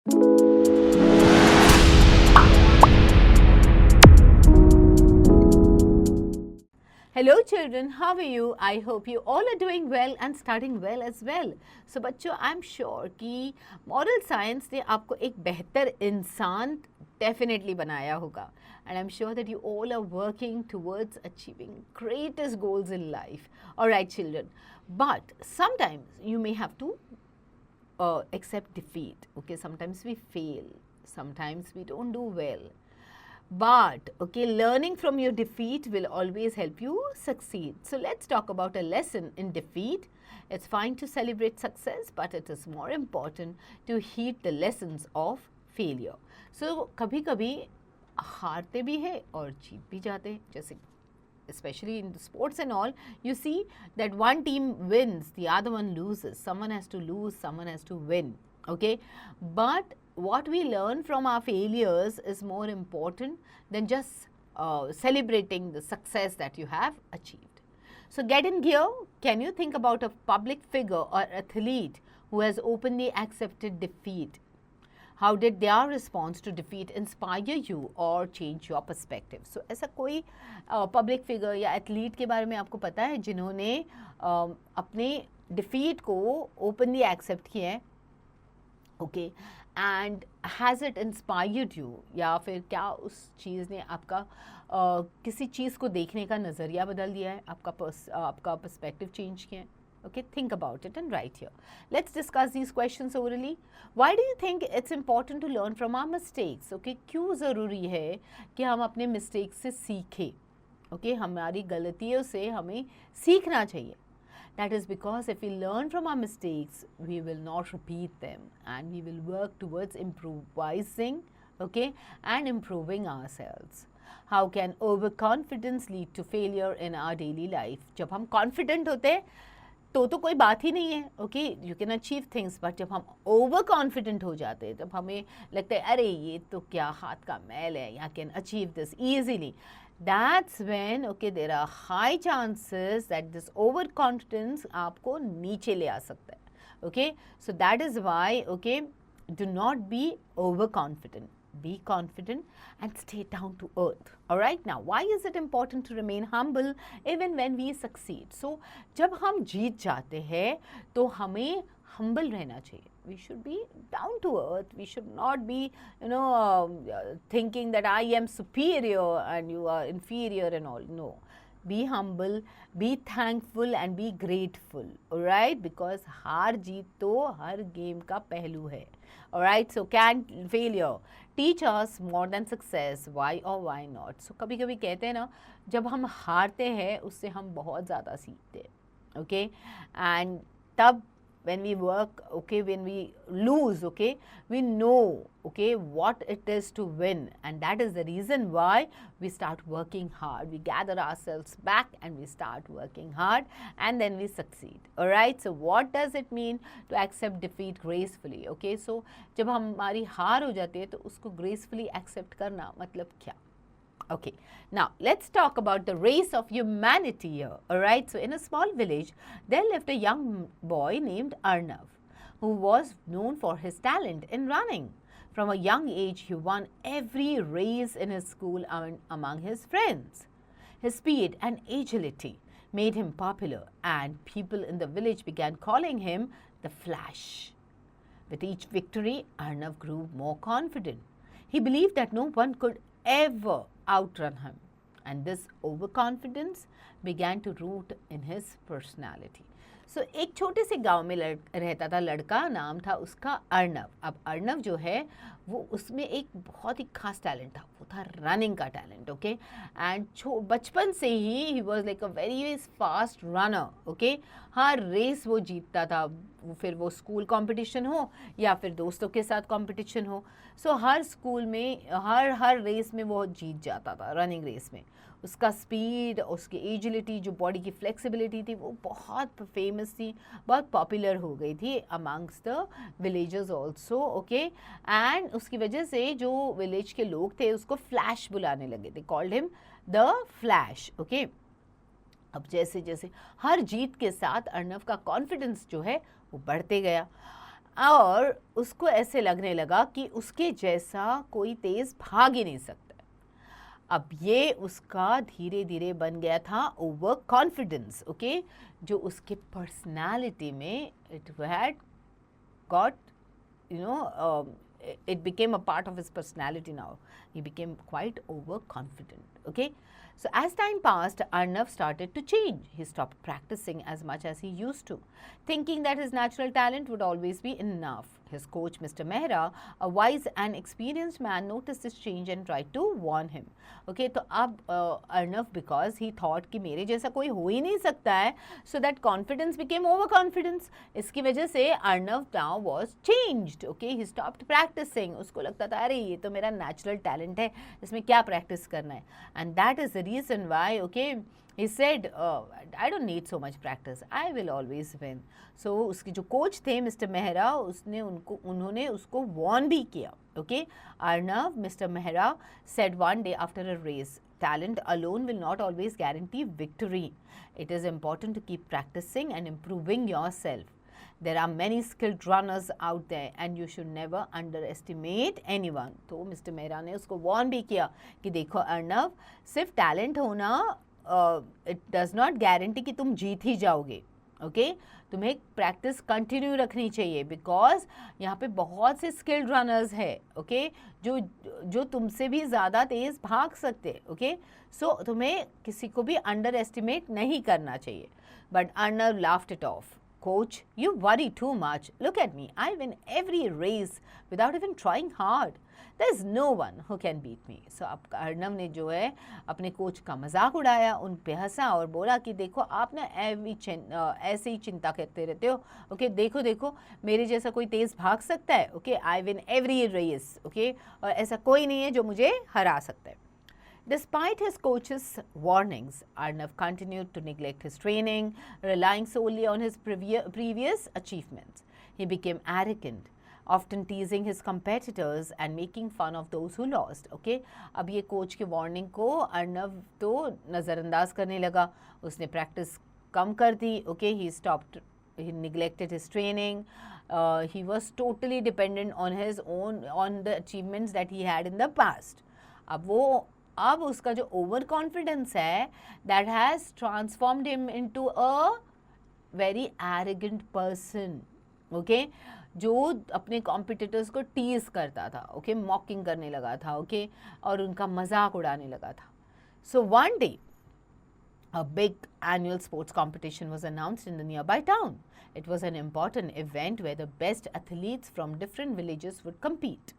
Hello children, how are you? I hope you all are doing well and studying well as well. So बच्चों, I'm sure कि moral science ने आपको एक बेहतर इंसान definitely बनाया होगा. And I'm sure that you all are working towards achieving greatest goals in life. Alright children, but sometimes you may have to accept defeat. Okay, sometimes we fail, sometimes we don't do well. But, okay, learning from your defeat will always help you succeed. So, let's talk about a lesson in defeat. It's fine to celebrate success, but it is more important to heed the lessons of failure. So, कभी-कभी हारते भी है और जीत भी जाते हैं. जैसे especially in the sports and all, you see that one team wins, the other one loses. Someone has to lose, someone has to win. Okay, but what we learn from our failures is more important than just celebrating the success that you have achieved. So get in gear. Can you think about a public figure or athlete who has openly accepted defeat? How did their response to defeat inspire you or change your perspective? So ऐसा कोई public figure या athlete के बारे में आपको पता है जिन्होंने अपने defeat को openly accept किया है? Okay, and has it inspired you? या फिर क्या उस चीज़ ने आपका किसी चीज़ को देखने का नज़रिया बदल दिया है, आपका perspective change किया है? Okay, think about it and write here. Let's discuss these questions orally. Why do you think it's important to learn from our mistakes? Okay, क्यों ज़रूरी है कि हम अपने mistakes से सीखें? Okay, हमारी गलतियों से हमें सीखना चाहिए. That is because if we learn from our mistakes, we will not repeat them and we will work towards improvising, okay, and improving ourselves. How can overconfidence lead to failure in our daily life? जब हम confident होते हैं तो कोई बात ही नहीं है. Okay, you can achieve things. But जब हम ओवर कॉन्फिडेंट हो जाते हैं, जब हमें लगता है अरे ये तो क्या हाथ का मैल है, I can achieve this easily, that's when okay there are high chances that this over confidence आपको नीचे ले आ सकता है. Okay, so that is why okay do not be over confident. Be confident and stay down to earth. Alright, now why is it important to remain humble even when we succeed? So जब हम जीत जाते हैं तो हमें humble रहना चाहिए. We should be down to earth. We should not be thinking that I am superior and you are inferior and all. No. Be humble, be thankful and be grateful. Alright, because हार जीत तो हर game का पहलू है. Alright, so can failure teach us more than success? Why or why not? So कभी कभी कहते हैं ना, जब हम हारते हैं उससे हम बहुत ज़्यादा सीखते हैं. Okay, and तब when we work, okay, when we lose, okay, we know, okay, what it is to win, and that is the reason why we start working hard. We gather ourselves back and we start working hard and then we succeed. All right, so what does it mean to accept defeat gracefully? Okay, so जब हमारी हार हो जाती है तो उसको gracefully accept करना मतलब क्या? Okay, now let's talk about the race of humanity here. Alright, so in a small village, there lived a young boy named Arnav, who was known for his talent in running. From a young age, he won every race in his school and among his friends. His speed and agility made him popular, and people in the village began calling him the Flash. With each victory, Arnav grew more confident. He believed that no one could ever outrun him, and this overconfidence began to root in his personality. So एक छोटे से गांव में रहता था लड़का, नाम था उसका अर्नव. अब अर्नव जो है वो उसमें एक बहुत ही खास टैलेंट था, वो था रनिंग का टैलेंट. ओके, एंड बचपन से ही was like a very fast runner. Okay, हर रेस वो जीतता था, फिर वो स्कूल कंपटीशन हो या फिर दोस्तों के साथ कंपटीशन हो. सो हर स्कूल में हर रेस में वो जीत जाता था. रनिंग रेस में उसका स्पीड, उसकी एजिलिटी, जो बॉडी की फ्लेक्सिबिलिटी थी, वो बहुत फेमस थी, बहुत पॉपुलर हो गई थी amongst the villagers also. Okay, and उसकी वजह से जो विलेज के लोग थे उसको फ्लैश बुलाने लगे. They called him the flash. Okay, अब जैसे जैसे हर जीत के साथ अर्नव का कॉन्फिडेंस जो है वो बढ़ते गया. और उसको ऐसे लगने लगा कि उसके जैसा कोई तेज़ भाग ही नहीं सकता। अब ये उसका धीरे धीरे बन गया था ओवर कॉन्फिडेंस, ओके, जो उसके पर्सनालिटी में it had got, you know, it became a part of his personality now. He became quite overconfident, okay. So as time passed, Arnav started to change. He stopped practicing as much as he used to, thinking that his natural talent would always be enough. His coach, Mr. Mehra, a wise and experienced man, noticed this change and tried to warn him. Okay, तो अब Arnav, because he thought कि मेरे जैसा कोई हो ही नहीं सकता है, so that confidence became overconfidence. इसकी वजह से Arnav now was changed. Okay, he stopped practicing. उसको लगता था अरे ये तो मेरा natural talent है, इसमें क्या practice करना है. And that is the reason why, okay, he said, I don't need so much practice, I will always win. So उसके जो कोच थे मिस्टर मेहरा, उन्होंने उसको warn भी किया. Okay, Arnav, Mr. Mehra said one day after a race, talent alone will not always guarantee victory. It is important to keep practicing and improving yourself. There are many skilled runners out there and you should never underestimate anyone. तो mister Mehra ने उसको warn भी किया कि देखो अर्नव, सिर्फ talent होना it does not guarantee कि तुम जीत ही जाओगे. ओके, तुम्हें प्रैक्टिस कंटिन्यू रखनी चाहिए, बिकॉज यहाँ पे बहुत से स्किल्ड रनर्स है, ओके, जो तुमसे भी ज़्यादा तेज़ भाग सकते. ओके, सो तुम्हें किसी को भी अंडर एस्टिमेट नहीं करना चाहिए. But Arnav laughed it of. Coach, you worry too much. Look at me. I win every race without even trying hard. There's no one who can beat me. So अब अर्नव ने जो है अपने कोच का मजाक उड़ाया, उन पे हंसा और बोला कि देखो आप ना ऐसे ही चिंता करते रहते हो. ओके, देखो देखो मेरे जैसा कोई तेज़ भाग सकता है. Okay, I win every race. Okay, और ऐसा कोई नहीं है जो मुझे हरा सकता है. Despite his coach's warnings, Arnav continued to neglect his training, relying solely on his previous achievements. He became arrogant, often teasing his competitors and making fun of those who lost. Okay, अब ये coach के warning को अर्नव तो नज़रअंदाज करने लगा. उसने practice कम कर दी. Okay, he neglected his training. He was totally dependent on the achievements that he had in the past. अब उसका जो ओवर कॉन्फिडेंस है, that has transformed him into a very arrogant person. Okay, जो अपने competitors को tease करता था. Okay, मॉकिंग करने लगा था. ओके, और उनका मजाक उड़ाने लगा था. So one day a big annual sports competition was announced in the nearby town. It was an important event where the best athletes from different villages would compete.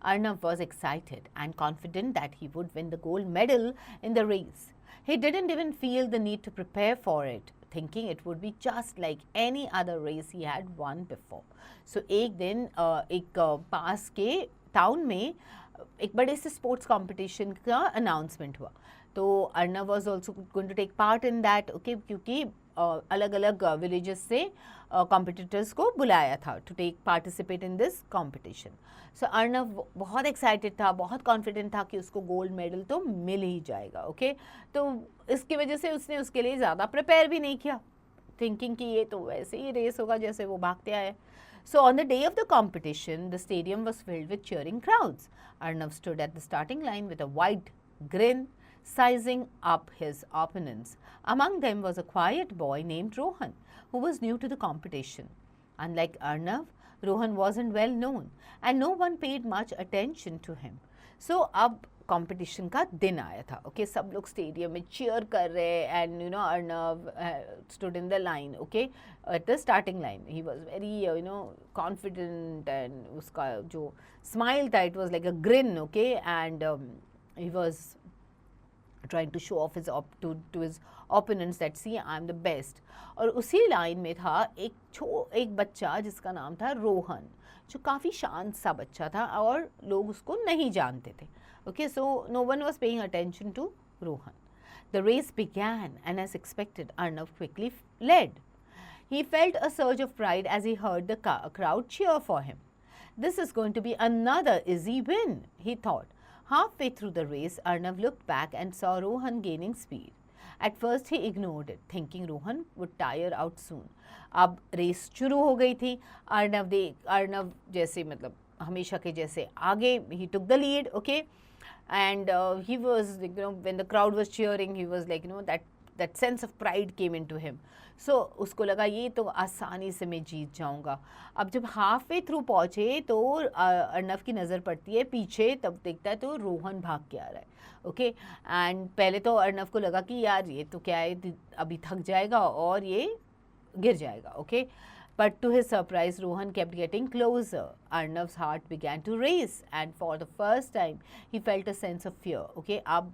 Arnav was excited and confident that he would win the gold medal in the race. He didn't even feel the need to prepare for it, thinking it would be just like any other race he had won before. So एक दिन एक पास के town में एक बड़े से sports competition का announcement हुआ. तो Arnav was also going to take part in that. Okay, क्योंकि अलग अलग विलेजेस से कॉम्पिटिटर्स को बुलाया था to take participate in this competition. So Arnav बहुत एक्साइटेड था, बहुत कॉन्फिडेंट था कि उसको गोल्ड मेडल तो मिल ही जाएगा. ओके, तो इसकी वजह से उसने उसके लिए ज़्यादा प्रिपेयर भी नहीं किया, थिंकिंग कि ये तो वैसे ही रेस होगा जैसे वो भागते आए. So on the day of the competition, the stadium was filled with cheering crowds. Arnav stood at the starting line with a wide grin, sizing up his opponents. Among them was a quiet boy named Rohan, who was new to the competition. Unlike Arnav, Rohan wasn't well known, and no one paid much attention to him. So अब competition का दिन आया था. Okay, सब लोग stadium में cheer कर रहे and you know Arnav stood in the line. Okay, at the starting line he was very you know confident and उसका जो स्माइल था it was like a green. Okay, and he was trying to show off to his opponents that see I am the best. और उसी line में था एक बच्चा जिसका नाम था रोहन, जो काफ़ी शांत सा बच्चा था और लोग उसको नहीं जानते थे. Okay, so no one was paying attention to Rohan. The race began, and as expected, Arnav quickly led. He felt a surge of pride as he heard the crowd cheer for him. This is going to be another easy win, he thought. Halfway through the race, Arnav looked back and saw Rohan gaining speed. At first he ignored it thinking Rohan would tire out soon. अब race शुरू हो गई थी। अर्नव जैसे मतलब हमेशा के जैसे आगे, he took the lead, okay, and he was, when the crowd was cheering, he was like, that sense of pride came into him. So उसको लगा ये तो आसानी से मैं जीत जाऊंगा। अब जब हाफ वे थ्रू पहुंचे तो अर्नव की नज़र पड़ती है पीछे, तब देखता है तो रोहन भाग के आ रहा है, ओके। एंड पहले तो अर्नव को लगा कि यार ये तो क्या है, अभी थक जाएगा और ये गिर जाएगा, okay. But to his surprise, Rohan kept getting closer. Arnav's heart began to race, and for the first time, he felt a sense of fear. Okay, अब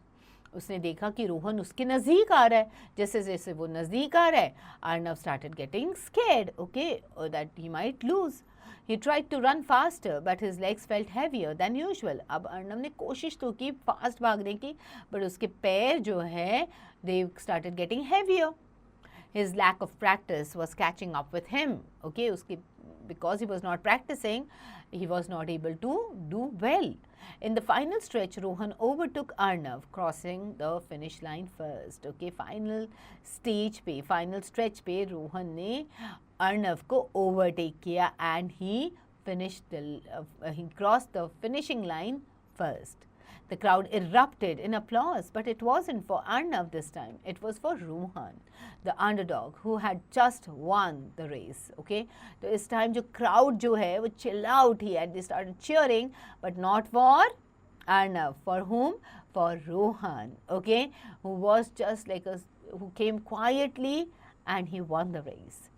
उसने देखा कि रोहन उसके नज़दीक आ रहा है। जैसे जैसे वो नज़दीक आ रहा है, Arnav started getting scared. Okay, that he might lose. He tried to run faster, but his legs felt heavier than usual. अब अर्नव ने कोशिश तो की फास्ट भागने की, but उसके पैर जो है, they started getting heavier. His lack of practice was catching up with him, okay, because he was not practicing, he was not able to do well. In the final stretch, Rohan overtook Arnav, crossing the finish line first, okay. Final stretch पे रोहन ने अर्नव को overtake किया and he crossed the finishing line first. The crowd erupted in applause, but it wasn't for Arnav this time. It was for Rohan, the underdog who had just won the race. Okay, तो इस time जो crowd जो है वो chill out ही है. They started cheering, but not for Arnav. For whom? For Rohan. Okay, who came quietly and he won the race.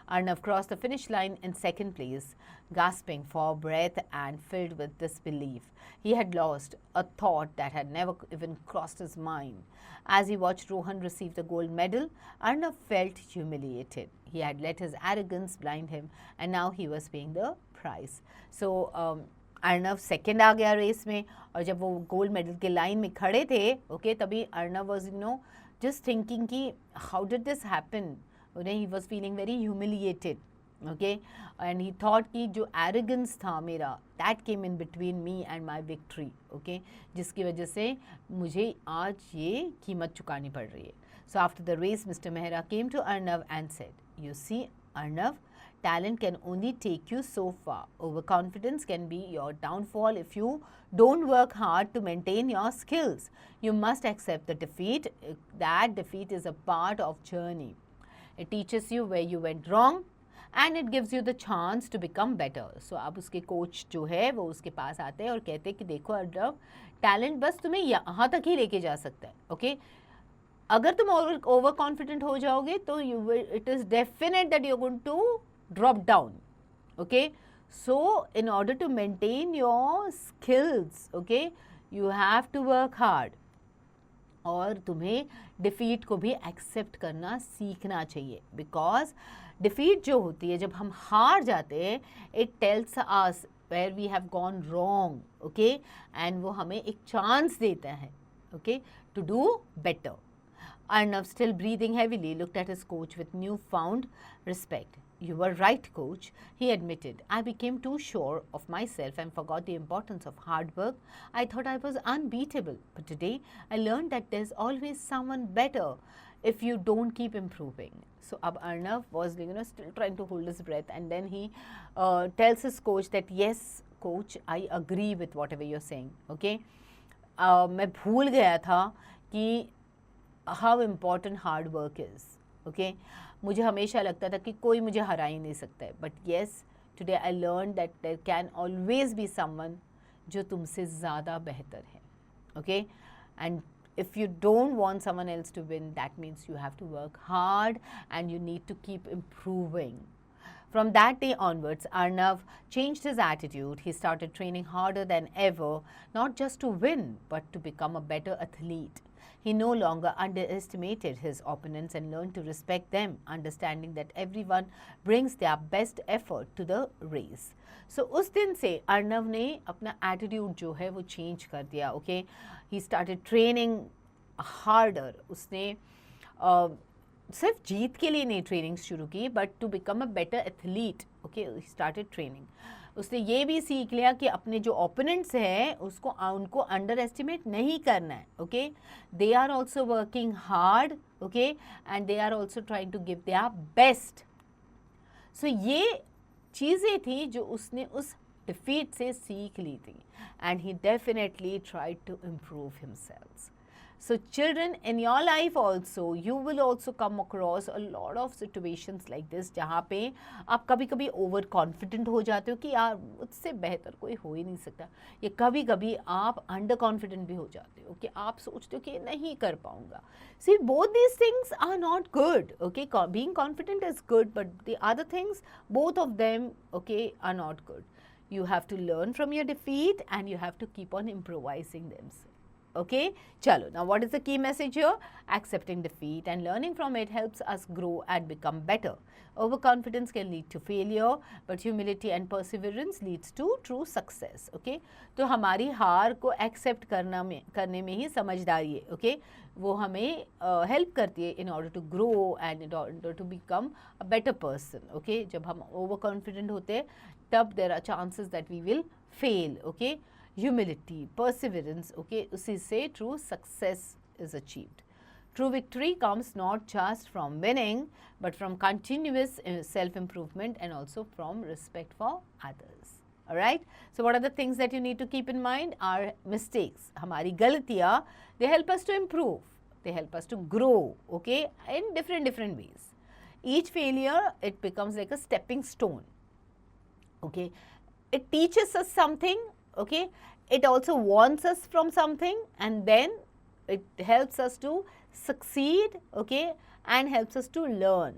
Arnav crossed the finish line in second place, gasping for breath and filled with disbelief. He had lost a thought that had never even crossed his mind. As he watched Rohan receive the gold medal, Arnav felt humiliated. He had let his arrogance blind him, and now he was paying the price. So, Arnav second आ गया race में, और जब वो gold medal के line में खड़े थे, ओके, तभी अर्नव वॉज जस्ट थिंकिंग कि how did this happen. He was feeling very humiliated, okay, and he thought कि जो arrogance था मेरा, that came in between me and my victory, okay, जिसकी वजह से मुझे आज ये कीमत चुकानी पड़ रही है. So after the race, Mr. Mehra came to Arnav and said, "You see, Arnav, talent can only take you so far. Overconfidence can be your downfall if you don't work hard to maintain your skills. You must accept the defeat. That defeat is a part of journey. It teaches you where you went wrong and it gives you the chance to become better." So अब उसके coach जो है वो उसके पास आते हैं और कहते हैं कि देखो अर्नव, टैलेंट बस तुम्हें यहाँ तक ही लेके जा सकता है, ओके. अगर तुम ओवर कॉन्फिडेंट हो जाओगे तो it is definite that you are going to drop down, okay. So in order to maintain your skills, okay, you have to work hard. और तुम्हें डिफ़ीट को भी एक्सेप्ट करना सीखना चाहिए, बिकॉज डिफ़ीट जो होती है, जब हम हार जाते हैं, it tells us where we have gone wrong, okay, and वो हमें एक चांस देता है, okay, to do better. Arnav, still breathing heavily, looked at his coach with newfound respect. "You were right, coach," he admitted. "I became too sure of myself and forgot the importance of hard work. I thought I was unbeatable, but today I learned that there's always someone better if you don't keep improving." So अब Arnav was still trying to hold his breath, and then he tells his coach that, "Yes, coach, I agree with whatever you're saying, okay." मैं भूल गया था कि how important hard work is, okay. मुझे हमेशा लगता था कि कोई मुझे हरा ही नहीं सकता है, but yes, today I learned that there can always be someone जो तुमसे ज़्यादा बेहतर है, okay. And if you don't want someone else to win, that means you have to work hard and you need to keep improving. From that day onwards, Arnav changed his attitude. He started training harder than ever, not just to win, but to become a better athlete. He no longer underestimated his opponents and learned to respect them, understanding that everyone brings their best effort to the race. So उस दिन से अर्नव ने अपना attitude जो है वो change कर दिया, okay. He started training harder. उसने सिर्फ जीत के लिए नहीं ट्रेनिंग शुरू की, but to become a better athlete, okay. He started training. उसने ये भी सीख लिया कि अपने जो ओपोनेंट्स हैं उनको अंडर एस्टिमेट नहीं करना है, okay. They are also working hard, okay, and they are also trying to give their best. So ये चीज़ें थी जो उसने उस defeat से सीख ली थी, and he definitely tried to improve himself. So children, in your life also, you will also come across a lot of situations like this जहाँ पे आप कभी कभी ओवर कॉन्फिडेंट हो जाते हो कि यार मुझसे बेहतर कोई हो ही नहीं सकता, या कभी कभी आप अंडर कॉन्फिडेंट भी हो जाते हो कि आप सोचते हो कि नहीं कर पाऊंगा. See, both these things are not good, okay? Being confident is good, but the other things, both of them, okay, are not good. You have to learn from your defeat and you have to keep on improvising them. Okay, chalo. Now what is the key message here? Accepting defeat and learning from it helps us grow and become better. Overconfidence can lead to failure, but humility and perseverance leads to true success. Okay, तो हमारी हार को accept करने में ही समझदारी है. Okay, वो हमें help करती है in order to grow and in order to become a better person. Okay, जब हम overconfident होते हैं तब there are chances that we will fail. Okay, humility, perseverance, okay, उसी से true success is achieved. True victory comes not just from winning, but from continuous self-improvement and also from respect for others. Alright, so what are the things that you need to keep in mind? Our mistakes, हमारी गलतियाँ, they help us to improve, they help us to grow, okay, in different ways. Each failure, it becomes like a stepping stone, okay. It teaches us something, okay, it also warns us from something, and then it helps us to succeed, okay, and helps us to learn.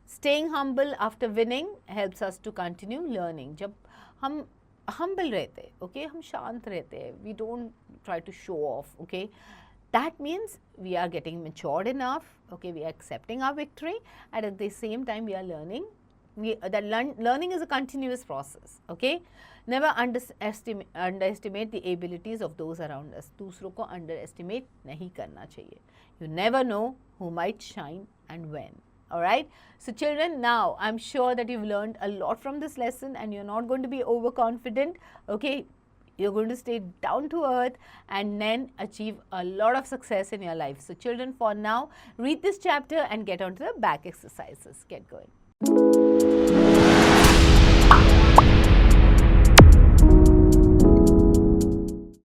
Staying humble after winning helps us to continue learning. जब हम humble रहते, okay, हम शांत रहते, we don't try to show off, okay, that means we are getting matured enough, okay, we are accepting our victory, and at the same time we are learning. Learning is a continuous process, okay. Never underestimate the abilities of those around us. दूसरों को underestimate नहीं करना चाहिए. You never know who might shine and when. Alright. So children, now I'm sure that you've learned a lot from this lesson and you're not going to be overconfident, okay. You're going to stay down to earth and then achieve a lot of success in your life. So children, for now, read this chapter and get on to the back exercises. Get going.